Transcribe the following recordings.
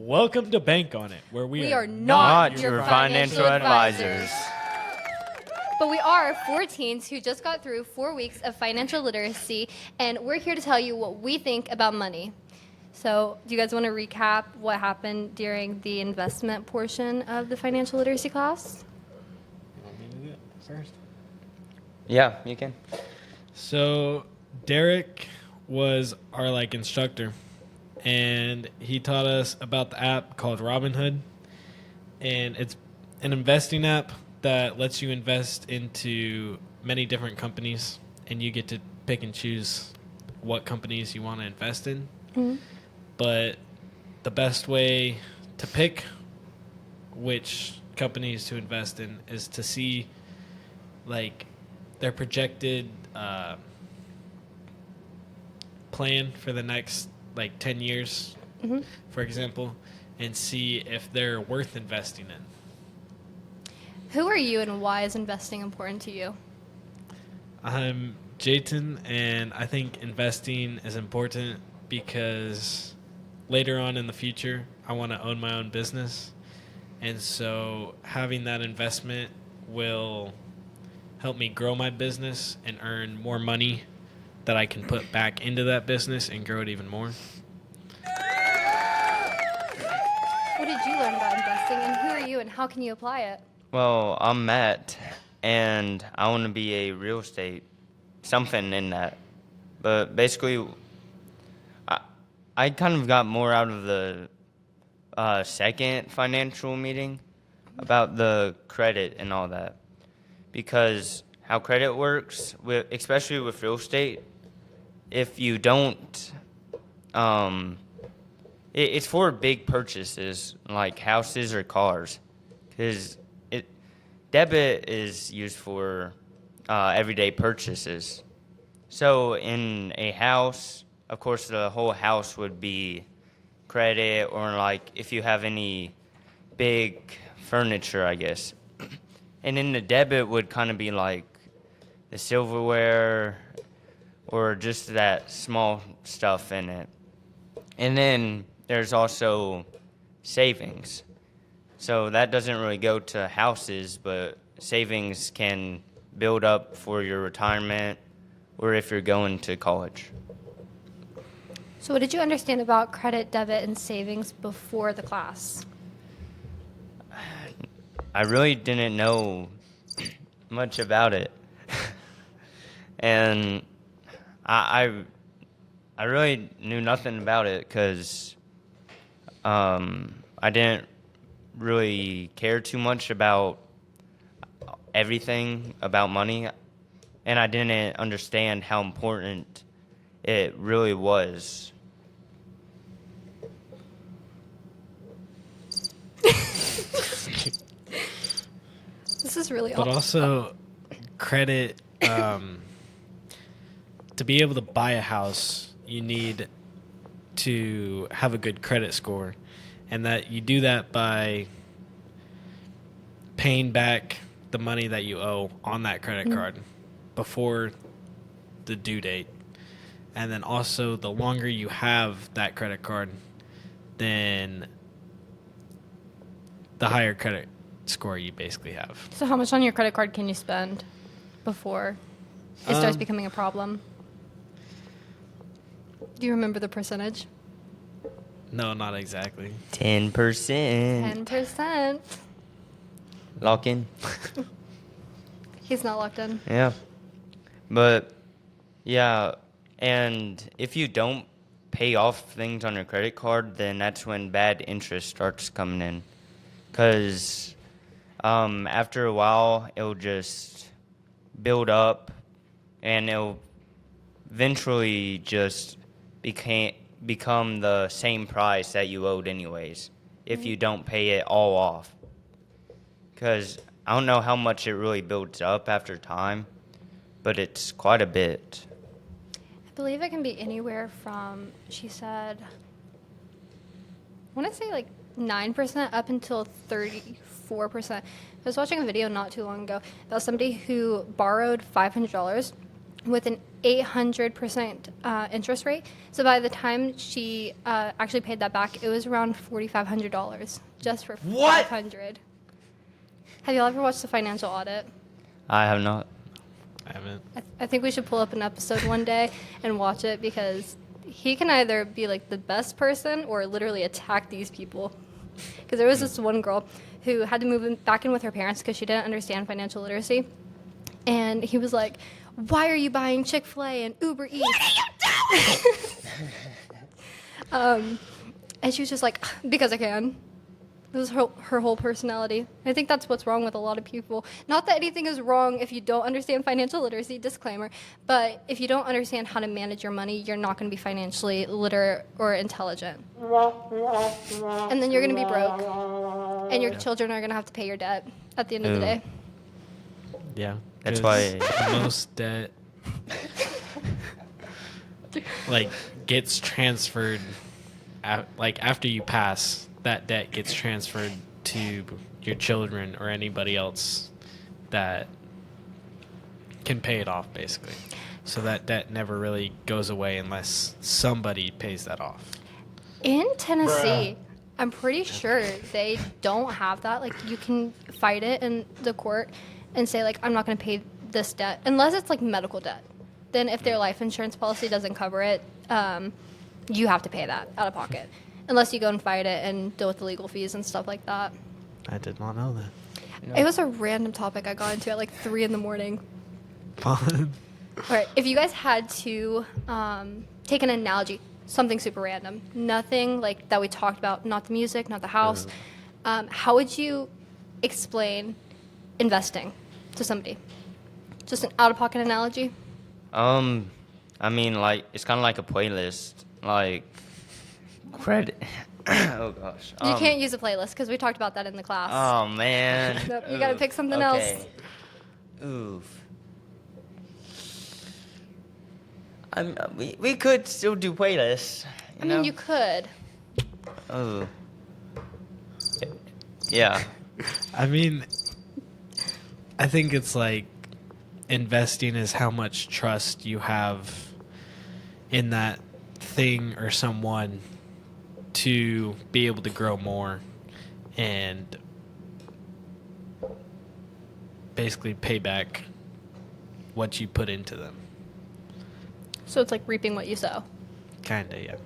Welcome to Bank on It, where we are Not your financial advisors. But we are 4 teens who just got through 4 weeks of financial literacy, and we're here to tell you what we think about money. So, do you guys want to recap what happened during the investment portion of the financial literacy class? You want me to do it first? Yeah, you can. So, Derek was our instructor, and he taught us about the app called Robinhood, and it's an investing app that lets you invest into many different companies, and you get to pick and choose what companies you want to invest in. Mm-hmm. But the best way to pick which companies to invest in is to see their projected plan for the next 10 years, mm-hmm. for example, and see if they're worth investing in. Who are you and why is investing important to you? I'm Jayton, and I think investing is important because later on in the future, I want to own my own business. And so having that investment will help me grow my business and earn more money that I can put back into that business and grow it even more. What did you learn about investing, and who are you and how can you apply it? Well, I'm Matt, and I want to be a real estate, something in that. But basically, I kind of got more out of the second financial meeting about the credit and all that. Because how credit works, especially with real estate, if you don't, it's for big purchases like houses or cars. Because debit is used for everyday purchases. So in a house, of course, the whole house would be credit, or if you have any big furniture, I guess. And then the debit would kind of be like the silverware or just that small stuff in it. And then there's also savings. So that doesn't really go to houses, but savings can build up for your retirement or if you're going to college. So what did you understand about credit, debit, and savings before the class? I really didn't know much about it. And I really knew nothing about it because I didn't really care too much about everything about money, and I didn't understand how important it really was. This is really But also, credit, to be able to buy a house, you need to have a good credit score. And that you do that by paying back the money that you owe on that credit card before the due date. And then also, the longer you have that credit card, then the higher credit score you basically have. So how much on your credit card can you spend before it starts becoming a problem? Do you remember the percentage? No, not exactly. 10%. 10%. Lock in. He's not locked in. Yeah. But, yeah, and if you don't pay off things on your credit card, then that's when bad interest starts coming in. Because after a while, it'll just build up, and it'll eventually just become the same price that you owed anyways if you don't pay it all off. Because I don't know how much it really builds up after time, but it's quite a bit. I believe it can be anywhere from, she said, I want to say 9% up until 34%. I was watching a video not too long ago about somebody who borrowed $500 with an 800% interest rate. So by the time she actually paid that back, it was around $4,500 just for What? 500. Have you ever watched The Financial Audit? I have not. I haven't. I think we should pull up an episode one day and watch it, because he can either be like the best person or literally attack these people. Because there was this one girl who had to back in with her parents because she didn't understand financial literacy. And he was like, "Why are you buying Chick-fil-A and Uber Eats?" What are you doing? And she was just like, "Because I can." It was her whole personality. I think that's what's wrong with a lot of people. Not that anything is wrong if you don't understand financial literacy, disclaimer, but if you don't understand how to manage your money, you're not going to be financially literate or intelligent. And then you're going to be broke, and your children are going to have to pay your debt at the end of the day. Yeah. That's 'cause why- most debt like gets transferred like after you pass, that debt gets transferred to your children or anybody else that can pay it off, basically. So that debt never really goes away unless somebody pays that off. In Tennessee, I'm pretty sure they don't have that. Like, you can fight it in the court and say, like, I'm not going to pay this debt, unless it's like medical debt. Then if their life insurance policy doesn't cover it, you have to pay that out of pocket, unless you go and fight it and deal with the legal fees and stuff like that. I did not know that. It was a random topic I got into at like 3 in the morning. Fun. All right, if you guys had to take an analogy, something super random, nothing like that we talked about, not the music, not the house, how would you explain investing to somebody? Just an out-of-pocket analogy? I mean, like, it's kind of like a playlist, like credit. Oh gosh. You can't use a playlist because we talked about that in the class. Oh man. Nope, you gotta Oof. pick something Okay. else. Oof. We could still do playlists. I mean, you could. Oh. Yeah. I mean, I think it's like investing is how much trust you have in that thing or someone to be able to grow more and basically pay back what you put into them. So it's like reaping what you sow. Kinda, yeah.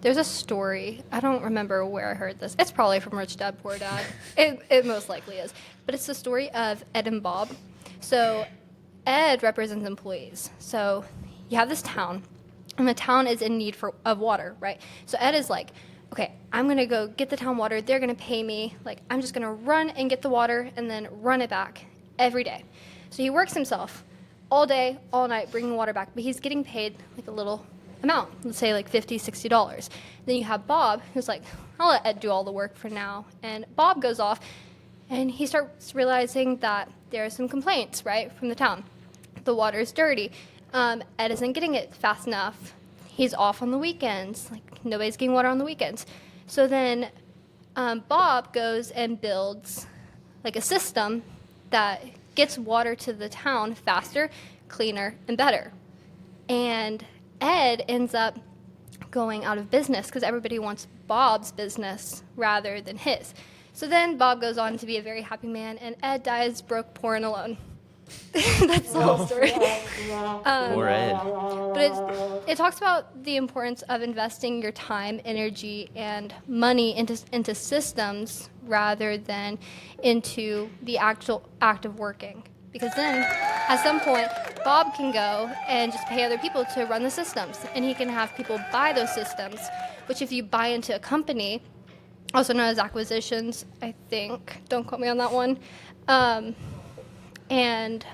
There's a story. I don't remember where I heard this. It's probably from Rich Dad Poor Dad. It most likely is. But it's the story of Ed and Bob. So Ed represents employees. So you have this town, and the town is in need of water, right? So Ed is like, okay, I'm going to go get the town water. They're going to pay me. Like, I'm just going to run and get the water and then run it back every day. So he works himself all day, all night, bringing water back. But he's getting paid like a little amount, let's say like $50, $60. Then you have Bob, who's like, I'll let Ed do all the work for now. And Bob goes off, and he starts realizing that there are some complaints, right, from the town. The water's dirty. Ed isn't getting it fast enough. He's off on the weekends. Like, nobody's getting water on the weekends. So then Bob goes and builds like a system that gets water to the town faster, cleaner, and better. And Ed ends up going out of business because everybody wants Bob's business rather than his. So then Bob goes on to be a very happy man, and Ed dies broke, poor, and alone. That's the whole story. Poor Ed. But it talks about the importance of investing your time, energy, and money into systems rather than into the actual act of working. Because then, at some point, Bob can go and just pay other people to run the systems. And he can have people buy those systems, which if you buy into a company, also known as acquisitions, I think, don't quote me on that one, and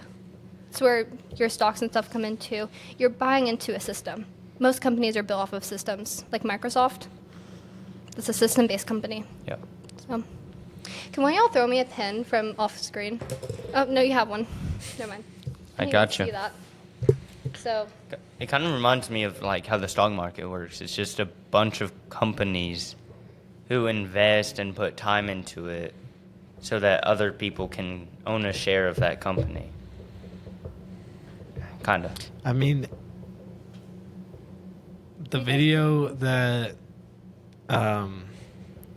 it's where your stocks and stuff come into, you're buying into a system. Most companies are built off of systems, like Microsoft. It's a system-based company. Yeah. So, can one of y'all throw me a pen from off screen? Oh, no, you have one. Never mind. I didn't gotcha. even see that. So, It kind of reminds me of like how the stock market works. It's just a bunch of companies who invest and put time into it so that other people can own a share of that company. kind of. I mean, the video that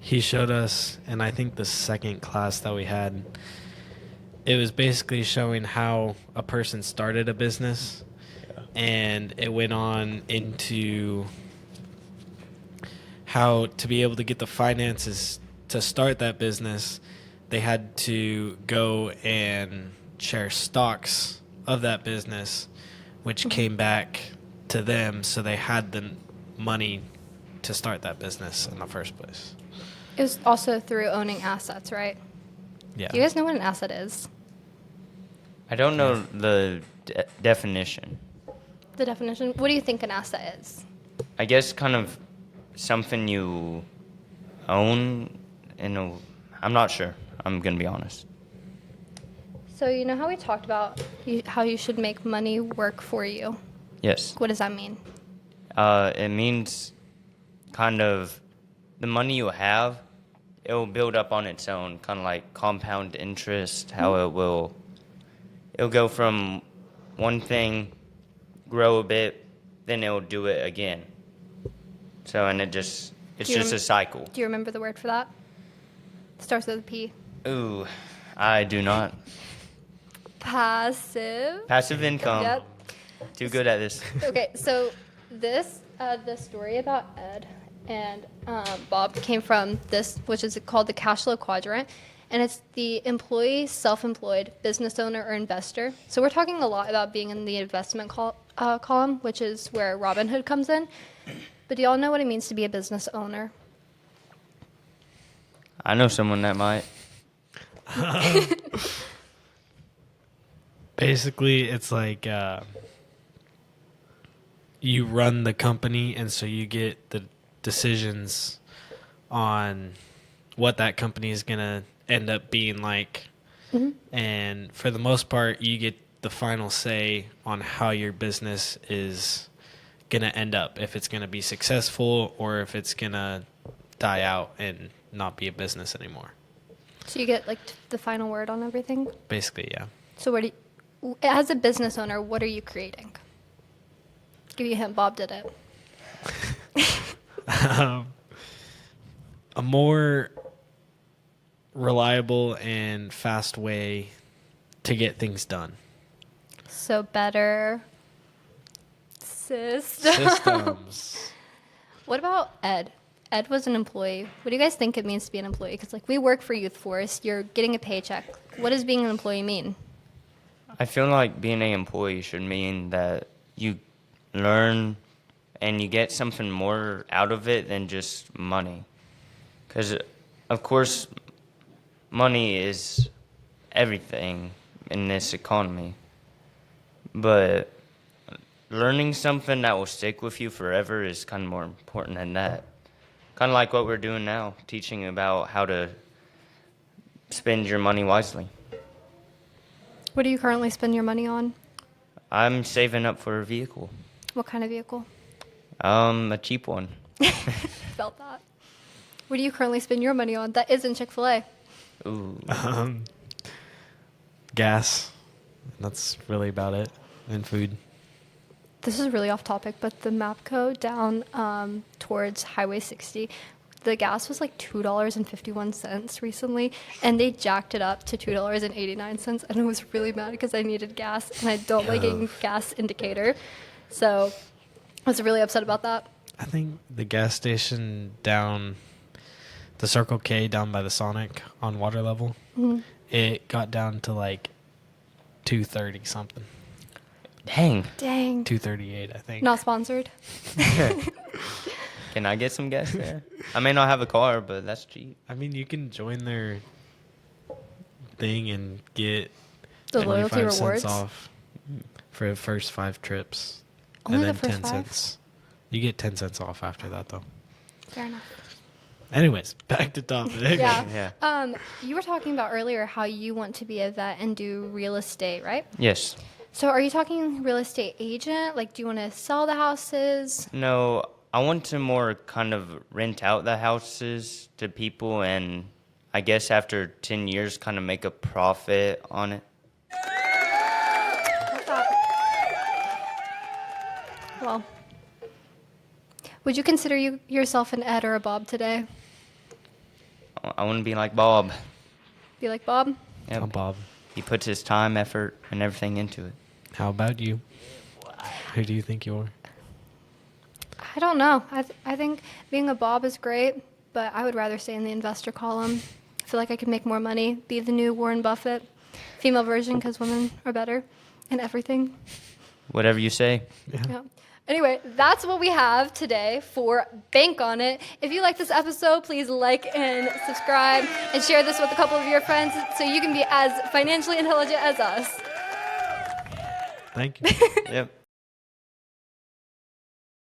he showed us, and I think the second class that we had, it was basically showing how a person started a business, and it went on into how to be able to get the finances to start that business, they had to go and share stocks of that business, which came back to them, so they had the money to start that business in the first place. It was also through owning assets, right? Yeah. Do you guys know what an asset is? I don't know the definition. The definition? What do you think an asset is? I guess kind of something you own I'm not sure. I'm going to be honest. So you know how we talked about how you should make money work for you? Yes. What does that mean? It means kind of the money you have, it will build up on its own, kind of like compound interest, how it'll go from one thing, grow a bit, then it'll do it again. So, and it's just a cycle. Do you remember the word for that? Starts with a P. Ooh, I do not. Passive. Passive income. Yep. Too good at this. Okay, so the story about Ed and Bob came from this, which is called the Cashflow quadrant, and it's the employee, self-employed, business owner, or investor. So we're talking a lot about being in the investment column, which is where Robinhood comes in. But do y'all know what it means to be a business owner? I know someone that might. Basically, it's like you run the company, and so you get the decisions on what that company is going to end up being like. Mm-hmm. And for the most part, you get the final say on how your business is going to end up, if it's going to be successful or if it's going to die out and not be a business anymore. So you get like the final word on everything? Basically, yeah. So as a business owner, what are you creating? Give you a hint, Bob did it. A more reliable and fast way to get things done. So better Systems. What about Ed? Ed was an employee. What do you guys think it means to be an employee? Because we work for Youth Force. You're getting a paycheck. What does being an employee mean? I feel like being an employee should mean that you learn and you get something more out of it than just money. Because, of course, money is everything in this economy. But learning something that will stick with you forever is kind of more important than that. Kind of like what we're doing now, teaching about how to spend your money wisely. What do you currently spend your money on? I'm saving up for a vehicle. What kind of vehicle? A cheap one. Felt that. What do you currently spend your money on that isn't Chick-fil-A? Ooh. Gas. That's really about it. And food. This is really off topic, but the MAPCO down towards Highway 60, the gas was like $2.51 recently, and they jacked it up to $2.89, and I was really mad because I needed gas, and I don't like a gas indicator. So I was really upset about that. I think the gas station down, the Circle K down by the Sonic on water level, it got down to like 230 something. Dang. 238, I think. Not sponsored. Can I get some gas there? I may not have a car, but that's cheap. I mean, you can join their thing and get The loyalty 25 rewards? cents off for the first 5 trips. Only and the then first 10 5? cents. You get 10 cents off after that, though. Fair enough. Anyways, back to topic. Yeah. You were talking about earlier how you want to be a vet and do real estate, right? Yes. So are you talking real estate agent? Like, do you want to sell the houses? No, I want to more kind of rent out the houses to people and I guess after 10 years kind of make a profit on it. Well, would you consider yourself an Ed or a Bob today? I want to be like Bob. Be like Bob? Yep. I'm Bob. He puts his time, effort, and everything into it. How about you? Who do you think you are? I don't know. I think being a Bob is great, but I would rather stay in the investor column. I feel like I could make more money, be the new Warren Buffett, female version, because women are better in everything. Whatever you say. Yeah. Anyway, that's what we have today for Bank on It. If you like this episode, please like and subscribe and share this with a couple of your friends so you can be as financially intelligent as us. Thank you. Yep.